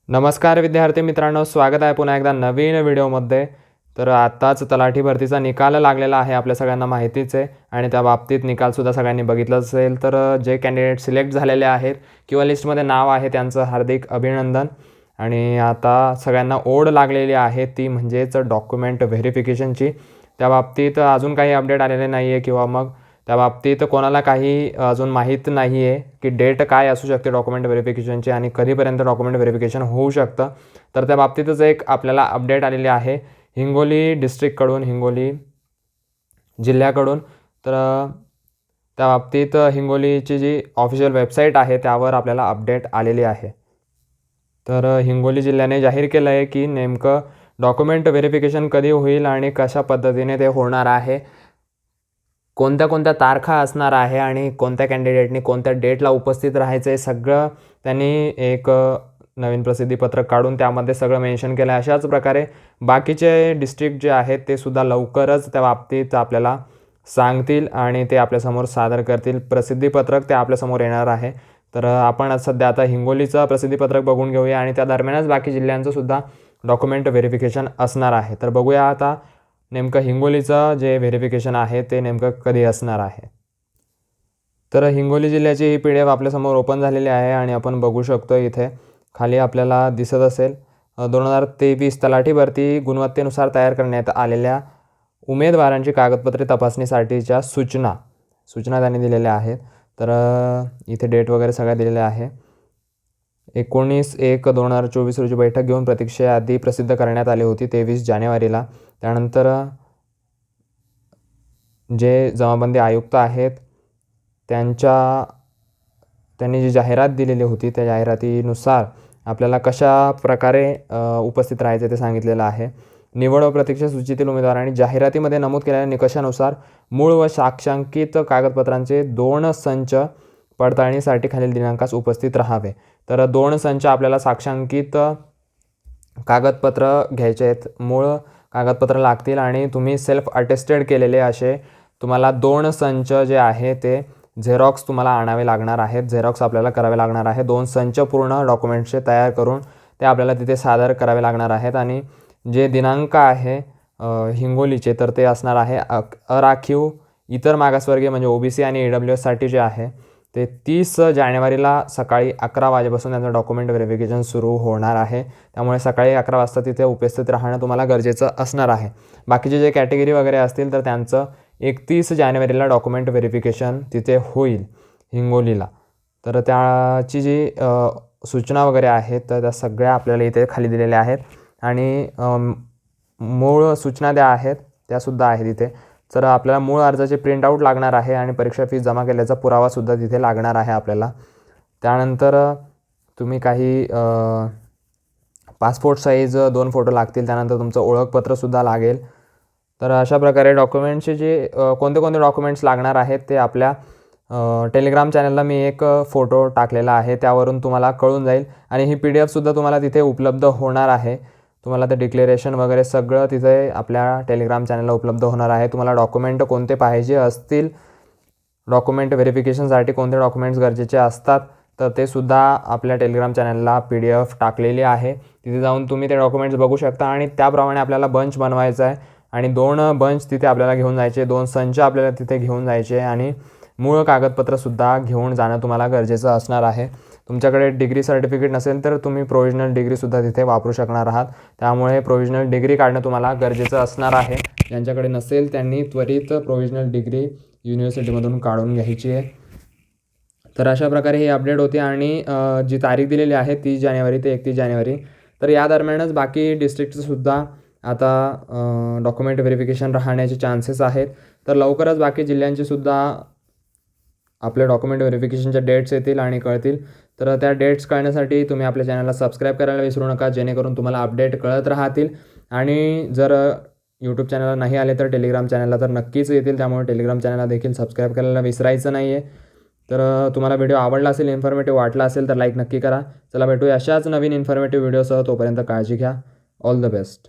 नमस्कार विद्यार्थी मित्रांनो, स्वागत आहे पुन्हा एकदा नवीन व्हिडिओमध्ये. तर आत्ताच तलाठी भरतीचा निकाल लागलेला आहे, आपल्या सगळ्यांना माहितीच आहे आणि त्या बाबतीत निकालसुद्धा सगळ्यांनी बघितलं असेल. तर जे कॅन्डिडेट सिलेक्ट झालेले आहेत किंवा लिस्टमध्ये नाव आहे त्यांचं हार्दिक अभिनंदन. आणि आता सगळ्यांना ओढ लागलेली आहे ती म्हणजेच डॉक्युमेंट व्हेरिफिकेशनची. त्या बाबतीत अजून काही अपडेट आलेले नाही आहे किंवा मग त्या बाबतीत कोणाला काही अजून माहीत नाही आहे की डेट काय असू शकते डॉक्युमेंट व्हेरिफिकेशनची आणि कधीपर्यंत डॉक्युमेंट व्हेरिफिकेशन होऊ शकतं. तर त्या बाबतीतच एक आपल्याला अपडेट आलेली आहे हिंगोली डिस्ट्रिक्टकडून, हिंगोली जिल्ह्याकडून. तर त्या बाबतीत हिंगोलीची जी ऑफिशियल वेबसाईट आहे त्यावर आपल्याला अपडेट आलेली आहे. तर हिंगोली जिल्ह्याने जाहीर केलं आहे की नेमकं डॉक्युमेंट व्हेरिफिकेशन कधी होईल आणि कशा पद्धतीने ते होणार आहे, कोणत्या कोणत्या तारखा असणार आहे आणि कोणत्या कॅन्डिडेटनी कोणत्या डेटला उपस्थित राहायचं आहे सगळं त्यांनी एक नवीन प्रसिद्धीपत्रक काढून त्यामध्ये सगळं मेन्शन केलं आहे. अशाच प्रकारे बाकीचे डिस्ट्रिक्ट जे आहेत ते सुद्धा लवकरच त्या बाबतीत आपल्याला सांगतील आणि ते आपल्यासमोर सादर करतील. प्रसिद्धीपत्रक ते आपल्यासमोर येणार आहे. तर आपण सध्या आता हिंगोलीचं प्रसिद्धीपत्रक बघून घेऊया आणि त्या दरम्यानच बाकी जिल्ह्यांचं सुद्धा डॉक्युमेंट व्हेरिफिकेशन असणार आहे. तर बघूया आता नेमकं हिंगोलीचं जे व्हेरिफिकेशन आहे ते नेमकं कधी असणार आहे. तर हिंगोली जिल्ह्याची ही PDF आपल्यासमोर ओपन झालेली आहे आणि आपण बघू शकतो इथे खाली आपल्याला दिसत असेल 2023 तलाठी भरती गुणवत्तेनुसार तयार करण्यात आलेल्या उमेदवारांची कागदपत्रे तपासणीसाठीच्या सूचना त्यांनी दिलेल्या आहेत. तर इथे डेट वगैरे सगळ्या दिलेल्या आहे. 19/1/2024 रोजी बैठक घेऊन प्रतीक्षेआधी प्रसिद्ध करण्यात आली होती 23 जानेवारीला. त्यानंतर जे जमाबंदी आयुक्त आहेत त्यांनी जी जाहिरात दिलेली होती त्या जाहिरातीनुसार आपल्याला कशा प्रकारे उपस्थित राहायचे ते सांगितलेलं आहे. निवड व प्रतीक्षा सूचीतील उमेदवारांनी जाहिरातीमध्ये नमूद केलेल्या निकषानुसार मूळ व साक्षांकित कागदपत्रांचे 2 संच पडताळणीसाठी खालील दिनांकास उपस्थित राहावे. तर 2 संच आपल्याला साक्षांकित कागदपत्र घ्यायचे आहेत, मूळ कागदपत्र लागतील आणि तुम्ही सेल्फ अटेस्टेड केलेले असे तुम्हाला 2 संच जे आहे ते झेरॉक्स तुम्हाला आणावे लागणार आहेत. झेरॉक्स आपल्याला करावे लागणार आहे. 2 संच पूर्ण डॉक्युमेंट्सचे तयार करून ते आपल्याला तिथे सादर करावे लागणार आहेत. आणि जे दिनांक आहे हिंगोलीचे तर ते असणार आहे अराखीव इतर मागासवर्गीय म्हणजे OBC आणि EWSसाठी जे आहे ते 30 जानेवारीला सकाळी 11 वाजेपासून त्यांचं डॉक्युमेंट व्हेरिफिकेशन सुरू होणार आहे. त्यामुळे सकाळी 11 वाजता तिथे उपस्थित राहणं तुम्हाला गरजेचं असणार आहे. बाकीचे जे कॅटेगरी वगैरे असतील तर त्यांचं 31 जानेवारीला डॉक्युमेंट व्हेरिफिकेशन तिथे होईल हिंगोलीला. तर त्याची जी सूचना वगैरे आहेत तर त्या सगळ्या आपल्याला इथे खाली दिलेल्या आहेत आणि मूळ सूचना द्या आहेत त्यासुद्धा आहेत इथे. तर आपल्याला मूळ अर्जाचे प्रिंटआउट लागणार आहे आणि परीक्षा फीस जमा केल्याचा पुरावासुद्धा तिथे लागणार आहे आपल्याला. त्यानंतर तुम्ही काही पासपोर्ट साईज 2 फोटो लागतील. त्यानंतर तुमचं ओळखपत्रसुद्धा लागेल. तर अशा प्रकारे डॉक्युमेंटचे जे कोणते कोणते डॉक्युमेंट्स लागणार आहेत ते आपल्या टेलिग्राम चॅनलला मी एक फोटो टाकलेला आहे, त्यावरून तुम्हाला कळून जाईल. आणि ही PDF तुम्हाला तिथे उपलब्ध होणार आहे. तुम्हाला ते डिक्लेरेशन वगैरे सगळं तिथे आपल्या टेलिग्राम चॅनलला उपलब्ध होणार आहे. तुम्हाला डॉक्युमेंट कोणते पाहिजे असतील, डॉक्युमेंट व्हेरिफिकेशनसाठी कोणते डॉक्युमेंट्स गरजेचे असतात तर ते सुद्धा आपल्या टेलिग्राम चॅनलला PDF टाकलेली आहे. तिथे जाऊन तुम्ही ते डॉक्युमेंट्स बघू शकता आणि त्याप्रमाणे आपल्याला बंच बनवायचा आहे आणि 2 बंच तिथे आपल्याला घेऊन जायचे, 2 संच आपल्याला तिथे घेऊन जायचे आणि मूळ कागदपत्रसुद्धा घेऊन जाणं तुम्हाला गरजेचं असणार आहे. तुमच्याकडे डिग्री सर्टिफिकेट नसेल तर तुम्ही प्रोव्हिजनल डिग्रीसुद्धा तिथे वापरू शकणार आहात. त्यामुळे प्रोव्हिजनल डिग्री काढणं तुम्हाला गरजेचं असणार आहे. ज्यांच्याकडे नसेल त्यांनी त्वरित प्रोव्हिजनल डिग्री युनिव्हर्सिटीमधून काढून घ्यायची आहे. तर अशा प्रकारे ही अपडेट होती आणि जी तारीख दिलेली आहे 30 जानेवारी ते 31 जानेवारी. तर या दरम्यानच बाकी डिस्ट्रिक्टचंसुद्धा आता डॉक्युमेंट व्हेरिफिकेशन राहण्याचे चान्सेस आहेत. तर लवकरच बाकी जिल्ह्यांचेसुद्धा आपल्या डॉक्युमेंट व्हेरिफिकेशनच्या डेट्स येतील आणि कळतील. तर त्या डेट्स कळण्यासाठी तुम्ही आपल्या चॅनलला सबस्क्राईब करायला विसरू नका, जेणेकरून तुम्हाला अपडेट कळत राहतील. आणि जर यूट्यूब चॅनलला नाही आले तर टेलिग्राम चॅनलला तर नक्कीच येतील. त्यामुळे टेलिग्राम चॅनलला देखील सबस्क्राईब करायला विसरायचं नाही आहे. तर तुम्हाला व्हिडिओ आवडला असेल, इन्फॉर्मेटिव्ह वाटला असेल तर लाईक नक्की करा. चला भेटूया अशाच नवीन इन्फॉर्मेटिव्ह व्हिडिओसह. तोपर्यंत काळजी घ्या. All the best.